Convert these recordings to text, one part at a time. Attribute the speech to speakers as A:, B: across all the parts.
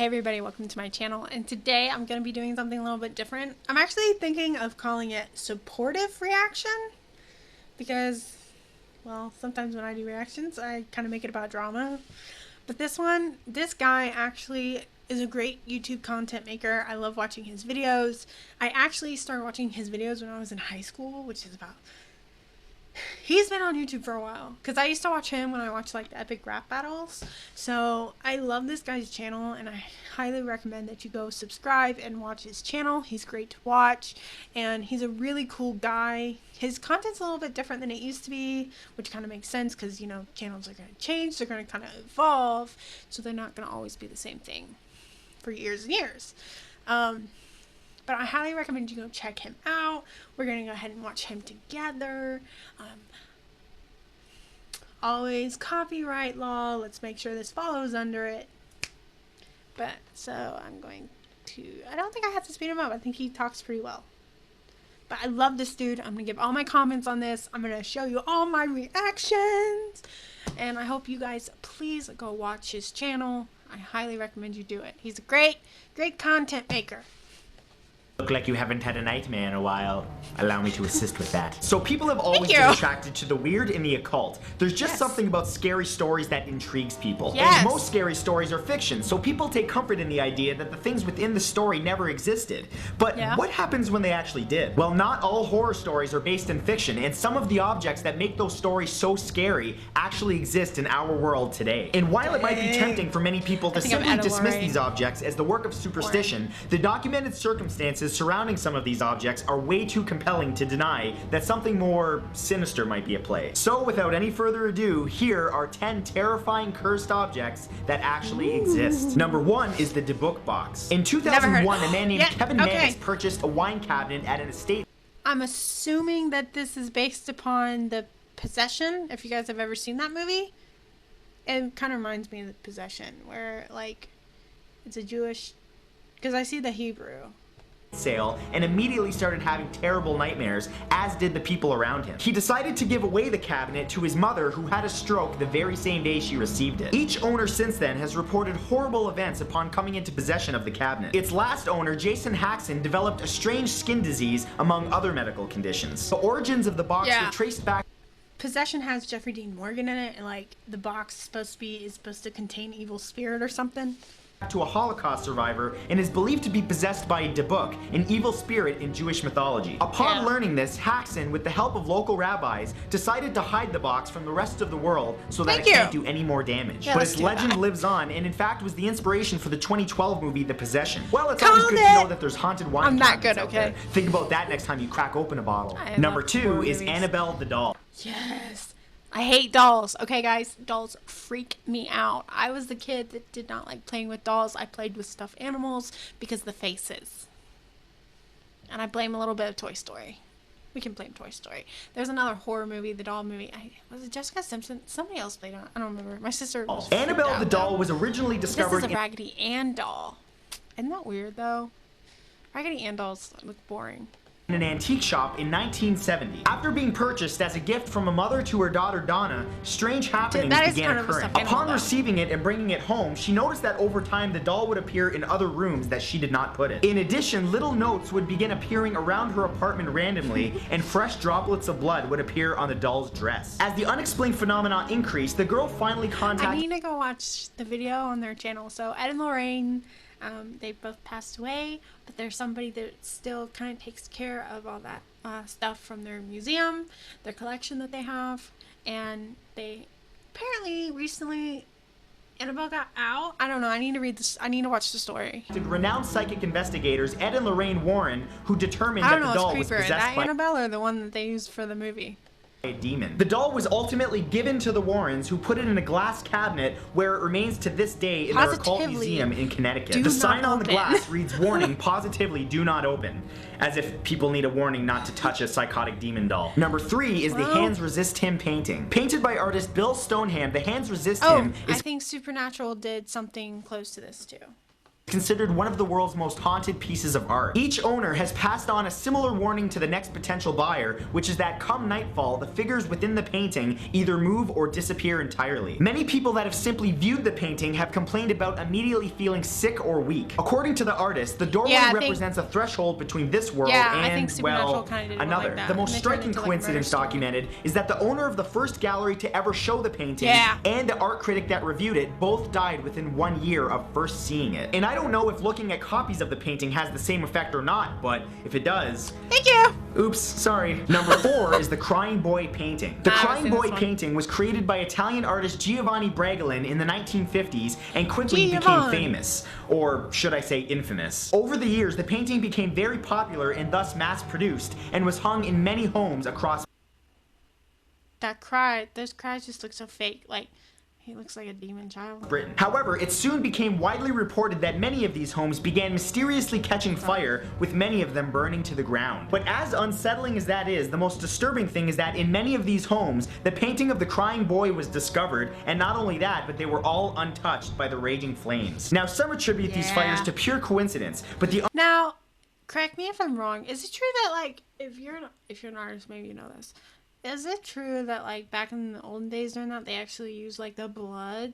A: Hey everybody, welcome to my channel, and today I'm going to be doing something a little bit different. I'm actually thinking of calling it supportive reaction because, well, sometimes when I do reactions I kind of make it about drama. But this guy actually is a great YouTube content maker. I love watching his videos. I actually started watching his videos when I was in high school, which is about... He's been on YouTube for a while because I used to watch him when I watched like the epic rap battles. So I love this guy's channel and I highly recommend that you go subscribe and watch his channel. He's great to watch and he's a really cool guy. His content's a little bit different than it used to be, which kind of makes sense because, you know, channels are going to change. They're going to kind of evolve. So they're not going to always be the same thing for years and years. But I highly recommend you go check him out. We're going to go ahead and watch him together. Always copyright law. Let's make sure this follows under it. But, so I'm going to... I don't think I have to speed him up. I think he talks pretty well. But I love this dude. I'm going to give all my comments on this. I'm going to show you all my reactions. And I hope you guys please go watch his channel. I highly recommend you do it. He's a great content maker.
B: Look like you haven't had a nightmare in a while. Allow me to assist with that. So people have always been attracted to the weird and the occult. There's just something about scary stories that intrigues people. And most scary stories are fiction, so people take comfort in the idea that the things within the story never existed. But what happens when they actually did? Well, not all horror stories are based in fiction, and some of the objects that make those stories so scary actually exist in our world today. And while it might be tempting for many people to simply dismiss these objects as the work of superstition, the documented circumstances surrounding some of these objects are way too compelling to deny that something more sinister might be at play. So without any further ado, here are 10 terrifying cursed objects that actually exist. Number 1 is the book box. In 2001, a man named Kevin Manis purchased a wine cabinet at an estate.
A: I'm assuming that this is based upon The Possession, if you guys have ever seen that movie. It kind of reminds me of The Possession, where like it's a Jewish, because I see the Hebrew
B: sale and immediately started having terrible nightmares, as did the people around him. He decided to give away the cabinet to his mother, who had a stroke the very same day she received it. Each owner since then has reported horrible events upon coming into possession of the cabinet. Its last owner, Jason Haxon, developed a strange skin disease among other medical conditions. The origins of the box were traced back.
A: Possession has Jeffrey Dean Morgan in it, and like the box is supposed to contain evil spirit or something.
B: To a Holocaust survivor and is believed to be possessed by a Debuk, an evil spirit in Jewish mythology. Upon learning this, Haxon, with the help of local rabbis, decided to hide the box from the rest of the world so that it can't do any more damage. But its legend lives on, and in fact was the inspiration for the 2012 movie The Possession. Well, it's always good to know that there's haunted wine cabinets out there. Think about that next time you crack open a bottle. Number 2 is Annabelle the doll.
A: Yes. I hate dolls. Okay, guys, dolls freak me out. I was the kid that did not like playing with dolls. I played with stuffed animals because of the faces. And I blame a little bit of Toy Story. We can blame Toy Story. There's another horror movie, the doll movie. Was it Jessica Simpson? Somebody else played on it. I don't remember. My sister was
B: Annabelle the doll was originally discovered.
A: This is a Raggedy Ann doll. Isn't that weird, though? Raggedy Ann dolls look boring.
B: In an antique shop in 1970. After being purchased as a gift from a mother to her daughter Donna, strange happenings began occurring. Upon receiving it and bringing it home, she noticed that over time the doll would appear in other rooms that she did not put it. In addition, little notes would begin appearing around her apartment randomly, and fresh droplets of blood would appear on the doll's dress. As the unexplained phenomena increased, the girl finally contacted...
A: I need to go watch the video on their channel. So Ed and Lorraine, they both passed away, but there's somebody that still kind of takes care of all that stuff from their museum, their collection that they have, and they apparently recently Annabelle got out. I don't know. I need to read this. I need to watch the story.
B: Renowned psychic investigators Ed and Lorraine Warren, who determined that the doll was possessed by
A: Annabelle or the one that they used for the movie.
B: A demon. The doll was ultimately given to the Warrens, who put it in a glass cabinet where it remains to this day in their occult museum in Connecticut. The sign on the glass reads, "Warning, positively do not open." As if people need a warning not to touch a psychotic demon doll. Number 3 is the Hands Resist Him painting. Painted by artist Bill Stoneham, the Hands Resist Him is...
A: I think Supernatural did something close to this too.
B: considered one of the world's most haunted pieces of art. Each owner has passed on a similar warning to the next potential buyer, which is that come nightfall, the figures within the painting either move or disappear entirely. Many people that have simply viewed the painting have complained about immediately feeling sick or weak. According to the artist, the doorway represents a threshold between this world and, well, another.
A: Like
B: the most striking coincidence documented is that the owner of the first gallery to ever show the painting and the art critic that reviewed it both died within 1 year of first seeing it. And I don't know if looking at copies of the painting has the same effect or not, but if it does...
A: Thank you!
B: Oops, sorry. Number 4 is the Crying Boy painting. The Crying Boy painting was created by Italian artist Giovanni Bragolin in the 1950s and quickly became famous. Or should I say infamous. Over the years, the painting became very popular and thus mass-produced and was hung in many homes across...
A: Those cries just look so fake, like... He looks like a demon child.
B: Britain. However, it soon became widely reported that many of these homes began mysteriously catching fire, with many of them burning to the ground. But as unsettling as that is, the most disturbing thing is that in many of these homes, the painting of the Crying Boy was discovered, and not only that, but they were all untouched by the raging flames. Now, some attribute these fires to pure coincidence, but the...
A: Now, correct me if I'm wrong, is it true that, like, if you're an artist, maybe you know this, is it true that, like, back in the olden days during that, they actually used, like, the blood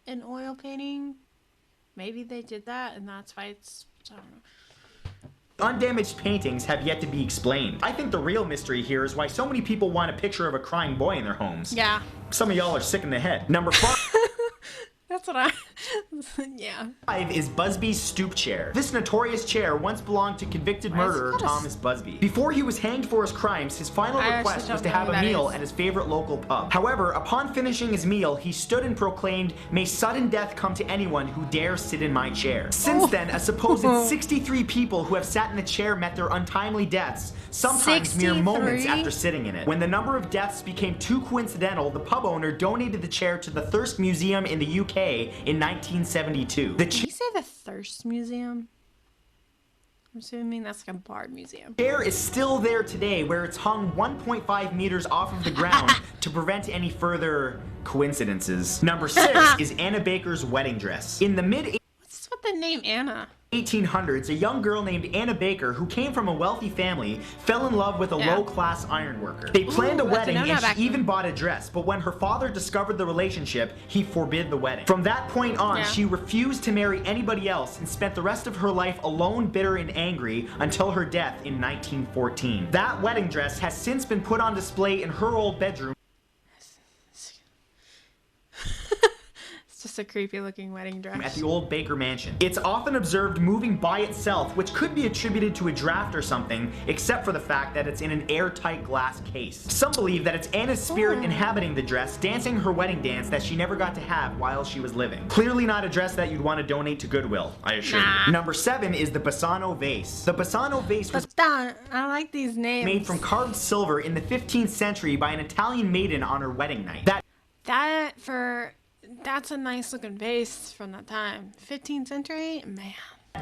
A: in oil painting? Maybe they did that, and that's why it's... I don't know.
B: Undamaged paintings have yet to be explained. I think the real mystery here is why so many people want a picture of a crying boy in their homes.
A: Yeah.
B: Some of y'all are sick in the head. Number 5...
A: That's what I... yeah.
B: 5 is Busby's stoop chair. This notorious chair once belonged to convicted murderer Thomas Busby. Before he was hanged for his crimes, his final request was to have a meal at his favorite local pub. However, upon finishing his meal, he stood and proclaimed, "May sudden death come to anyone who dares sit in my chair." Since then, a supposed 63 people who have sat in the chair met their untimely deaths, sometimes mere moments after sitting in it. When the number of deaths became too coincidental, the pub owner donated the chair to the Thirst Museum in the UK in 1972.
A: Did you say the Thirst Museum? I'm assuming that's like a bard museum.
B: The chair is still there today, where it's hung 1.5 meters off of the ground to prevent any further coincidences. Number 6 is Anna Baker's wedding dress. In the
A: What's with the name Anna?
B: 1800s, a young girl named Anna Baker, who came from a wealthy family, fell in love with a low-class ironworker. They planned a wedding and she even bought a dress, but when her father discovered the relationship, he forbid the wedding. From that point on, she refused to marry anybody else and spent the rest of her life alone, bitter and angry until her death in 1914. That wedding dress has since been put on display in her old bedroom.
A: Just a creepy looking wedding dress.
B: At the old Baker mansion. It's often observed moving by itself, which could be attributed to a draft or something, except for the fact that it's in an airtight glass case. Some believe that it's Anna's spirit inhabiting the dress, dancing her wedding dance that she never got to have while she was living. Clearly not a dress that you'd want to donate to Goodwill, I assure you. Number 7 is the Besano vase. The Besano vase was
A: I like these names.
B: Made from carved silver in the 15th century by an Italian maiden on her wedding night.
A: That's a nice looking vase from that time. 15th century? Man.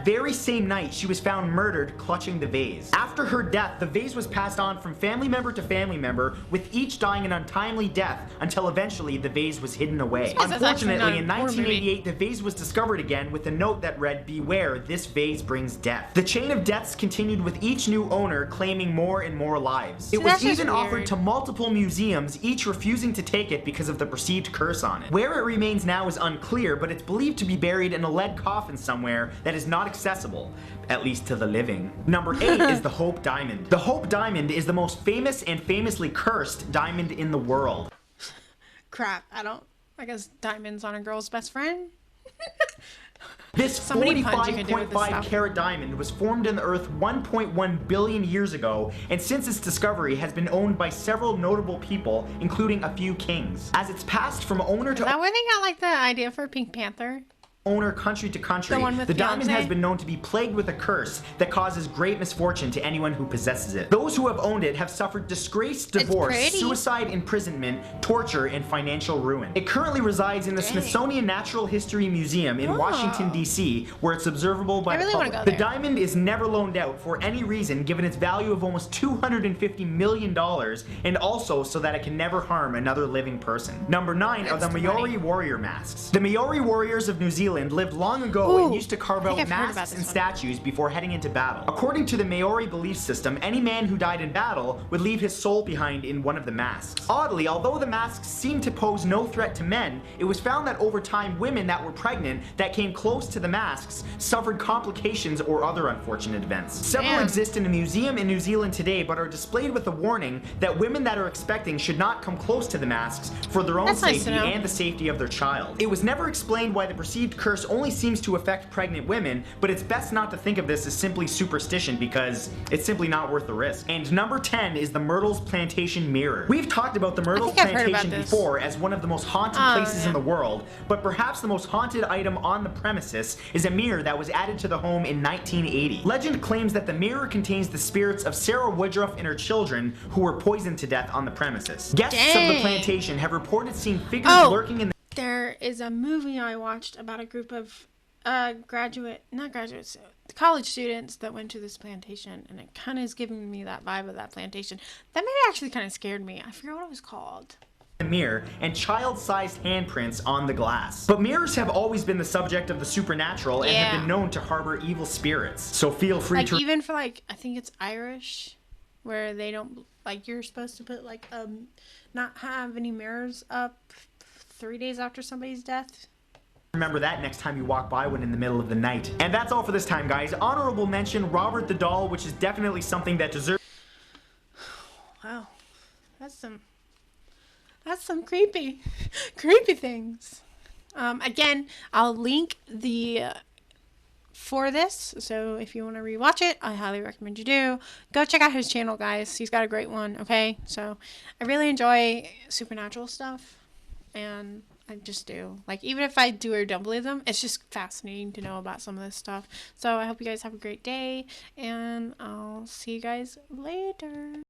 B: Very same night, she was found murdered clutching the vase. After her death, the vase was passed on from family member to family member, with each dying an untimely death until eventually the vase was hidden away. Unfortunately, in 1988, the vase was discovered again with a note that read, "Beware, this vase brings death." The chain of deaths continued with each new owner claiming more and more lives. It was even offered to multiple museums, each refusing to take it because of the perceived curse on it. Where it remains now is unclear, but it's believed to be buried in a lead coffin somewhere that is not accessible, at least to the living. Number 8 is the Hope Diamond. The Hope Diamond is the most famous and famously cursed diamond in the world.
A: Crap, I guess diamond's on a girl's best friend?
B: This 45.5 carat diamond was formed in the earth 1.1 billion years ago, and since its discovery has been owned by several notable people, including a few kings. As it's passed from owner to...
A: Is that where they got like the idea for Pink Panther?
B: Owner country to country, the diamond has been known to be plagued with a curse that causes great misfortune to anyone who possesses it. Those who have owned it have suffered disgrace, divorce, suicide, imprisonment, torture, and financial ruin. It currently resides in the Smithsonian Natural History Museum in Washington, D.C., where it's observable by the public. The diamond is never loaned out for any reason, given its value of almost $250 million, and also so that it can never harm another living person. Number 9 are the Maori warrior masks. The Maori warriors of New Zealand Zealand lived long ago and used to carve out masks and statues before heading into battle. According to the Maori belief system, any man who died in battle would leave his soul behind in one of the masks. Oddly, although the masks seemed to pose no threat to men, it was found that over time women that were pregnant that came close to the masks suffered complications or other unfortunate events. Several exist in a museum in New Zealand today but are displayed with a warning that women that are expecting should not come close to the masks for their own safety and the safety of their child. It was never explained why the perceived curse only seems to affect pregnant women, but it's best not to think of this as simply superstition because it's simply not worth the risk. And number 10 is the Myrtles Plantation mirror. We've talked about the Myrtles Plantation before as one of the most haunted places in the world, but perhaps the most haunted item on the premises is a mirror that was added to the home in 1980. Legend claims that the mirror contains the spirits of Sarah Woodruff and her children who were poisoned to death on the premises. Guests of the plantation have reported seeing figures lurking in the...
A: There is a movie I watched about a group of college students that went to this plantation, and it kind of is giving me that vibe of that plantation. That maybe actually kind of scared me. I forget what it was called.
B: Mirror and child-sized handprints on the glass. But mirrors have always been the subject of the supernatural and have been known to harbor evil spirits. So feel free to...
A: even for I think it's Irish, where they don't, you're supposed to put not have any mirrors up 3 days after somebody's death.
B: Remember that next time you walk by one in the middle of the night. And that's all for this time, guys. Honorable mention, Robert the Doll, which is definitely something that deserves...
A: Wow. That's some creepy things. Again, I'll link for this, so if you want to rewatch it, I highly recommend you do. Go check out his channel, guys. He's got a great one, okay? So, I really enjoy supernatural stuff, and I just do. Even if I do or don't believe them, it's just fascinating to know about some of this stuff. So, I hope you guys have a great day, and I'll see you guys later.